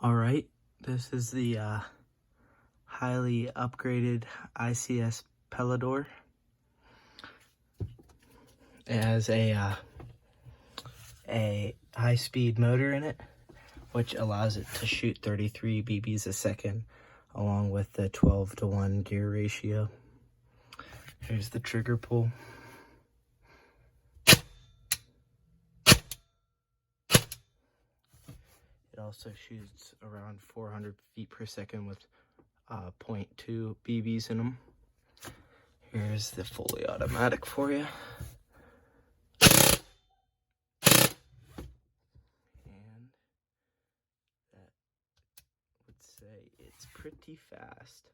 Alright, this is the highly upgraded ICS Pellador. It has a high-speed motor in it, which allows it to shoot 33 BBs a second, along with the 12-to-1 gear ratio. Here's the trigger pull. It also shoots around 400 feet per second with 0.2 BBs in them. Here's the fully automatic for you. And that would say it's pretty fast.